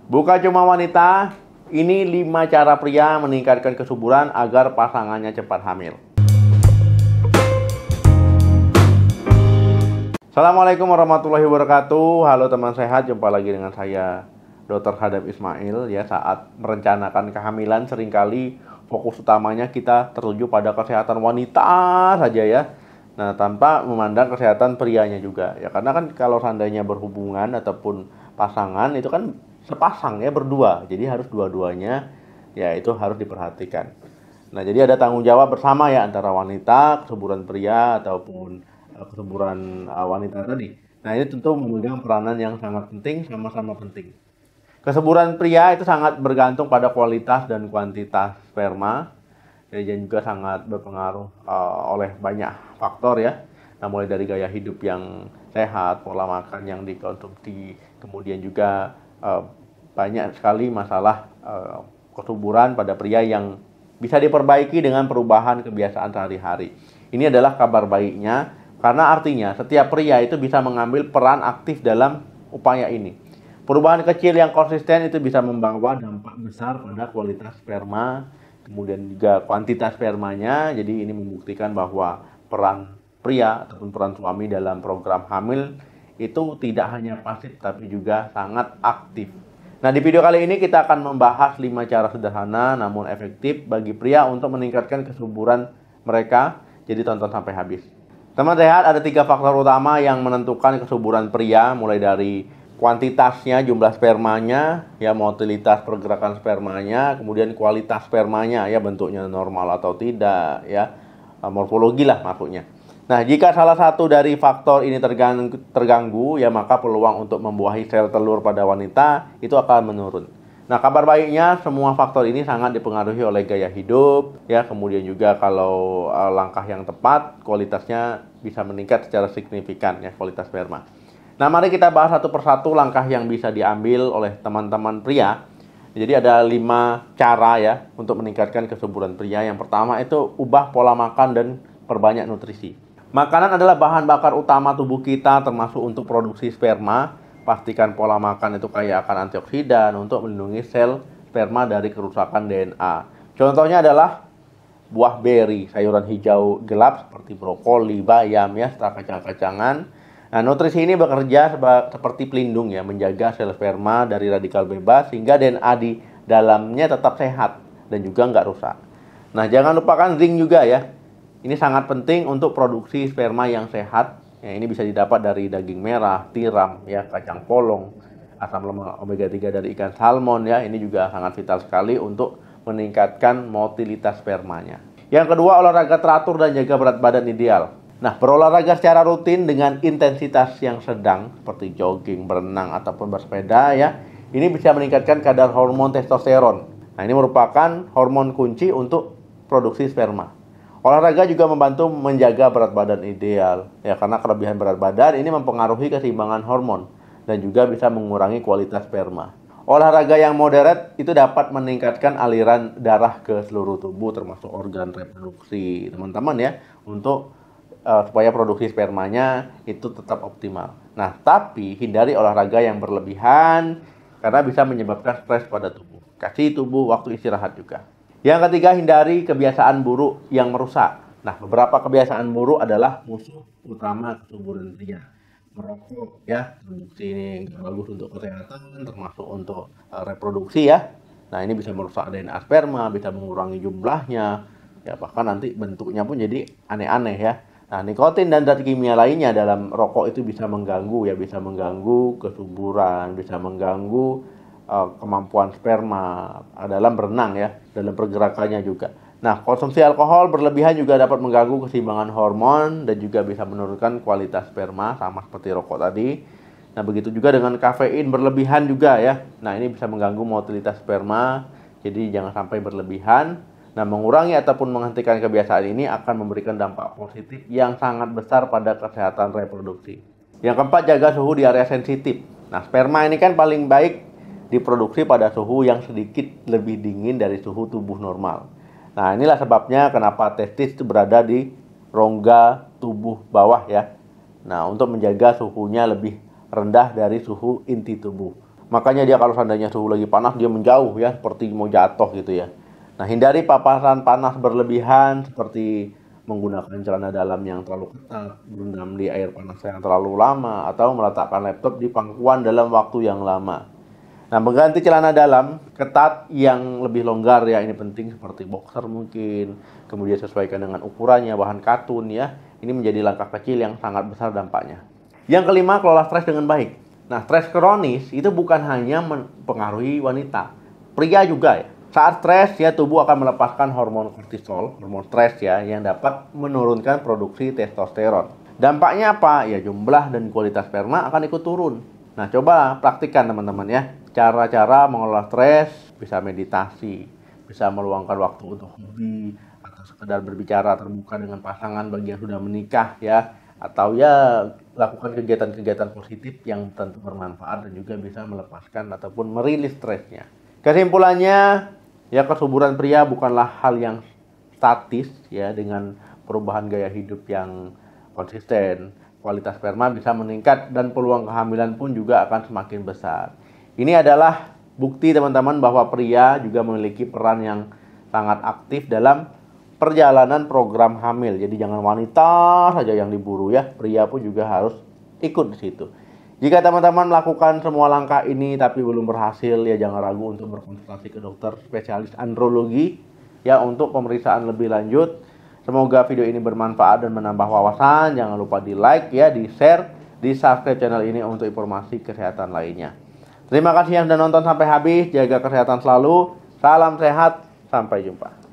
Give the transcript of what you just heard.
Bukan cuma wanita, ini 5 cara pria meningkatkan kesuburan agar pasangannya cepat hamil. Assalamualaikum warahmatullahi wabarakatuh. Halo teman sehat, jumpa lagi dengan saya Dr. Hadap Ismail. Ya, saat merencanakan kehamilan seringkali fokus utamanya kita tertuju pada kesehatan wanita saja ya. Nah, tanpa memandang kesehatan prianya juga. Ya, karena kan kalau seandainya berhubungan ataupun pasangan itu kan sepasang ya, berdua. Jadi harus dua-duanya ya itu harus diperhatikan. Nah, jadi ada tanggung jawab bersama ya antara wanita, kesuburan pria ataupun kesuburan wanita tadi. Nah, ini tentu memegang peranan yang sangat penting, sama-sama penting. Kesuburan pria itu sangat bergantung pada kualitas dan kuantitas sperma. Dan juga sangat berpengaruh oleh banyak faktor ya. Nah, mulai dari gaya hidup yang sehat, pola makan yang dikonsumsi, kemudian juga banyak sekali masalah kesuburan pada pria yang bisa diperbaiki dengan perubahan kebiasaan sehari-hari. Ini adalah kabar baiknya, karena artinya setiap pria itu bisa mengambil peran aktif dalam upaya ini. Perubahan kecil yang konsisten itu bisa membawa dampak besar pada kualitas sperma, kemudian juga kuantitas spermanya. Jadi ini membuktikan bahwa peran pria ataupun peran suami dalam program hamil itu tidak hanya pasif tapi juga sangat aktif. Nah, di video kali ini kita akan membahas 5 cara sederhana namun efektif bagi pria untuk meningkatkan kesuburan mereka. Jadi tonton sampai habis. Teman sehat, ada 3 faktor utama yang menentukan kesuburan pria, mulai dari kuantitasnya, jumlah spermanya, ya, motilitas pergerakan spermanya, kemudian kualitas spermanya, ya, bentuknya normal atau tidak, ya, morfologi lah maksudnya. Nah, jika salah satu dari faktor ini terganggu, ya, maka peluang untuk membuahi sel telur pada wanita itu akan menurun. Nah, kabar baiknya semua faktor ini sangat dipengaruhi oleh gaya hidup, ya, kemudian juga kalau langkah yang tepat, kualitasnya bisa meningkat secara signifikan, ya, kualitas sperma. Nah, mari kita bahas satu persatu langkah yang bisa diambil oleh teman-teman pria. Jadi ada 5 cara ya untuk meningkatkan kesuburan pria. Yang pertama itu ubah pola makan dan perbanyak nutrisi. Makanan adalah bahan bakar utama tubuh kita, termasuk untuk produksi sperma. Pastikan pola makan itu kaya akan antioksidan untuk melindungi sel sperma dari kerusakan DNA. Contohnya adalah buah beri, sayuran hijau gelap seperti brokoli, bayam ya, serta kacang-kacangan. Nah, nutrisi ini bekerja seperti pelindung ya, menjaga sel sperma dari radikal bebas sehingga DNA di dalamnya tetap sehat dan juga nggak rusak. Nah, jangan lupakan zinc juga ya. Ini sangat penting untuk produksi sperma yang sehat. Ya, ini bisa didapat dari daging merah, tiram, ya, kacang polong, asam lemak omega 3 dari ikan salmon ya. Ini juga sangat vital sekali untuk meningkatkan motilitas spermanya. Yang kedua, olahraga teratur dan jaga berat badan ideal. Nah, berolahraga secara rutin dengan intensitas yang sedang seperti jogging, berenang, ataupun bersepeda ya, ini bisa meningkatkan kadar hormon testosteron. Nah, ini merupakan hormon kunci untuk produksi sperma. Olahraga juga membantu menjaga berat badan ideal ya, karena kelebihan berat badan ini mempengaruhi keseimbangan hormon dan juga bisa mengurangi kualitas sperma. Olahraga yang moderat itu dapat meningkatkan aliran darah ke seluruh tubuh termasuk organ reproduksi teman-teman ya, untuk supaya produksi spermanya itu tetap optimal. Nah, tapi hindari olahraga yang berlebihan karena bisa menyebabkan stres pada tubuh. Kasih tubuh waktu istirahat juga. Yang ketiga, hindari kebiasaan buruk yang merusak. Nah, beberapa kebiasaan buruk adalah musuh utama kesuburan pria. Merokok ya, produksi ini nggak bagus untuk kesehatan, termasuk untuk reproduksi ya. Nah, ini bisa merusak DNA sperma, bisa mengurangi jumlahnya, ya, bahkan nanti bentuknya pun jadi aneh-aneh ya. Nah, nikotin dan zat kimia lainnya dalam rokok itu bisa mengganggu ya, bisa mengganggu kesuburan, bisa mengganggu kemampuan sperma dalam berenang ya, dalam pergerakannya juga. Nah, konsumsi alkohol berlebihan juga dapat mengganggu keseimbangan hormon dan juga bisa menurunkan kualitas sperma sama seperti rokok tadi. Nah, begitu juga dengan kafein berlebihan juga ya. Nah, ini bisa mengganggu motilitas sperma, jadi jangan sampai berlebihan. Nah, mengurangi ataupun menghentikan kebiasaan ini akan memberikan dampak positif yang sangat besar pada kesehatan reproduksi. Yang keempat, jaga suhu di area sensitif. Nah, sperma ini kan paling baik diproduksi pada suhu yang sedikit lebih dingin dari suhu tubuh normal. Nah, inilah sebabnya kenapa testis itu berada di rongga tubuh bawah ya. Nah, untuk menjaga suhunya lebih rendah dari suhu inti tubuh. Makanya dia kalau seandainya suhu lagi panas, dia menjauh ya, seperti mau jatuh gitu ya. Nah, hindari paparan panas berlebihan seperti menggunakan celana dalam yang terlalu ketat, berendam di air panas yang terlalu lama, atau meletakkan laptop di pangkuan dalam waktu yang lama. Nah, mengganti celana dalam ketat yang lebih longgar ya, ini penting, seperti boxer mungkin. Kemudian sesuaikan dengan ukurannya, bahan katun ya. Ini menjadi langkah kecil yang sangat besar dampaknya. Yang kelima, kelola stres dengan baik. Nah, stres kronis itu bukan hanya mempengaruhi wanita, pria juga ya. Saat stres ya, tubuh akan melepaskan hormon kortisol, hormon stres ya, yang dapat menurunkan produksi testosteron. Dampaknya apa? Ya, jumlah dan kualitas sperma akan ikut turun. Nah, coba praktikkan teman-teman ya. Cara-cara mengelola stres, bisa meditasi, bisa meluangkan waktu untuk hobi, atau sekedar berbicara terbuka dengan pasangan bagi yang sudah menikah ya. Atau ya, lakukan kegiatan-kegiatan positif yang tentu bermanfaat dan juga bisa melepaskan ataupun merilis stresnya. Kesimpulannya, ya, kesuburan pria bukanlah hal yang statis ya, dengan perubahan gaya hidup yang konsisten. Kualitas sperma bisa meningkat dan peluang kehamilan pun juga akan semakin besar. Ini adalah bukti teman-teman bahwa pria juga memiliki peran yang sangat aktif dalam perjalanan program hamil. Jadi jangan wanita saja yang diburu ya, pria pun juga harus ikut di situ. Jika teman-teman melakukan semua langkah ini tapi belum berhasil, ya jangan ragu untuk berkonsultasi ke dokter spesialis andrologi ya, untuk pemeriksaan lebih lanjut. Semoga video ini bermanfaat dan menambah wawasan. Jangan lupa di like ya, di share, di subscribe channel ini untuk informasi kesehatan lainnya. Terima kasih yang sudah nonton sampai habis. Jaga kesehatan selalu. Salam sehat. Sampai jumpa.